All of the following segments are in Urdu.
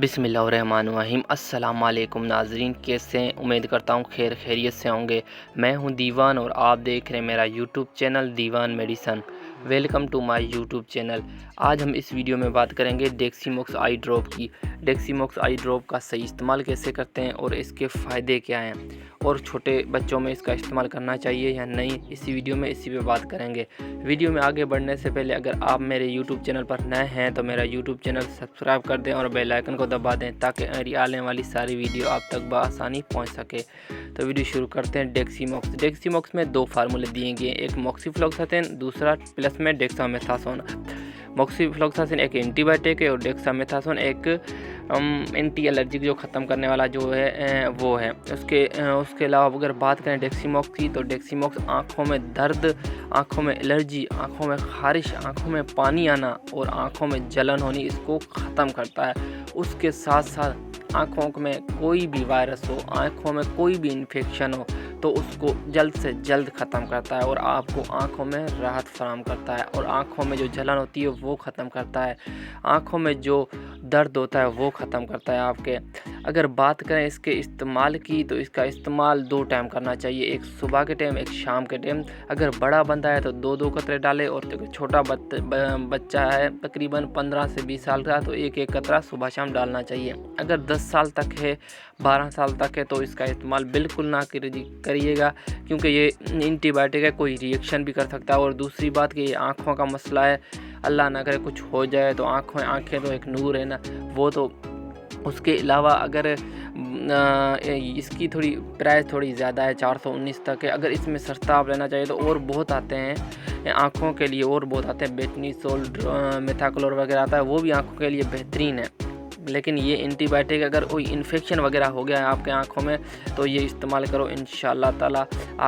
بسم اللہ الرحمن الرحیم۔ السلام علیکم ناظرین، کیسے ہیں؟ امید کرتا ہوں خیریت سے ہوں گے۔ میں ہوں دیوان اور آپ دیکھ رہے ہیں میرا YouTube channel Diwan medicine. Welcome to my YouTube channel. آج ہم اس ویڈیو میں بات کریں گے ڈیکسی موکس آئی ڈراپ کی۔ ڈیکسی موکس آئی ڈراپ کا صحیح استعمال کیسے کرتے ہیں اور اس کے فائدے کیا ہیں، اور چھوٹے بچوں میں اس کا استعمال کرنا چاہیے یا نہیں، اسی ویڈیو میں اسی پہ بات کریں گے۔ ویڈیو میں آگے بڑھنے سے پہلے اگر آپ میرے یوٹیوب چینل پر نئے ہیں تو میرا یوٹیوب چینل سبسکرائب کر دیں اور بیل آئیکن کو دبا دیں تاکہ میری آنے والی ساری ویڈیو آپ تک بآسانی پہنچ سکے۔ تو ویڈیو شروع کرتے ہیں۔ ڈیکسی موکس میں دو فارمولے دیے گئے ہیں، ایک موکسی فلوکسیسن، دوسرا پلس میں ڈیکسامیتھاسون۔ موکسی فلوکسیسن ایک اینٹی بائیوٹک ہے اور ڈیکسامیتھاسون ایک اینٹی الرجک جو ختم کرنے والا جو ہے وہ ہے۔ اس کے علاوہ اگر بات کریں ڈیکسی موکس کی تو ڈیکسی موکس آنکھوں میں درد، آنکھوں میں الرجی، آنکھوں میں خارش، آنکھوں میں پانی آنا اور آنکھوں میں جلن ہونی اس کو ختم کرتا ہے۔ اس کے ساتھ ساتھ آنکھوں میں کوئی بھی وائرس ہو، آنکھوں میں کوئی بھی انفیکشن ہو تو اس کو جلد سے جلد ختم کرتا ہے اور آپ کو آنکھوں میں راحت فراہم کرتا ہے، اور آنکھوں میں جو جلن ہوتی ہے وہ ختم کرتا ہے، آنکھوں میں جو درد ہوتا ہے وہ ختم کرتا ہے آپ کے۔ اگر بات کریں اس کے استعمال کی تو اس کا استعمال 2 ٹائم کرنا چاہیے، ایک صبح کے ٹائم، ایک شام کے ٹائم۔ اگر بڑا بندہ ہے تو 2 قطرے ڈالے، اور چھوٹا بچہ ہے تقریباً 15 سے 20 سال کا تو 1 قطرہ صبح شام ڈالنا چاہیے۔ اگر 10 سال تک ہے، 12 سال تک ہے تو اس کا استعمال بالکل نہ کریے گا، کیونکہ یہ اینٹی بائیوٹک ہے، کوئی ری ایکشن بھی کر سکتا ہے۔ اور دوسری بات کہ یہ آنکھوں کا مسئلہ ہے، اللہ نہ کرے کچھ ہو جائے تو آنکھیں تو ایک نور ہے نا، وہ تو۔ اس کے علاوہ اگر اس کی پرائس تھوڑی زیادہ ہے، 419 تک ہے۔ اگر اس میں سستا آپ لینا چاہیے تو اور بہت آتے ہیں آنکھوں کے لیے، اور بہت آتے ہیں، بیٹنیسول، میتھاکلور وغیرہ آتا ہے، وہ بھی آنکھوں کے لیے بہترین ہے۔ لیکن یہ اینٹی بائیوٹک اگر کوئی انفیکشن وغیرہ ہو گیا ہے آپ کے آنکھوں میں تو یہ استعمال کرو، انشاءاللہ تعالی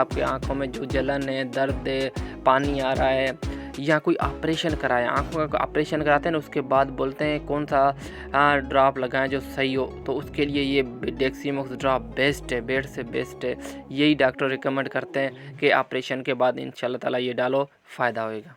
آپ کے آنکھوں میں جو جلن ہے، درد ہے، پانی آ رہا ہے، یا کوئی آپریشن کرائے، آنکھوں کا آپریشن کراتے ہیں نا، اس کے بعد بولتے ہیں کون سا ڈراپ لگائیں جو صحیح ہو، تو اس کے لیے یہ ڈیکسی موکس ڈراپ بیسٹ ہے، بیسٹ سے بیسٹ ہے۔ یہی ڈاکٹر ریکمنڈ کرتے ہیں کہ آپریشن کے بعد انشاءاللہ تعالی یہ ڈالو، فائدہ ہوئے گا۔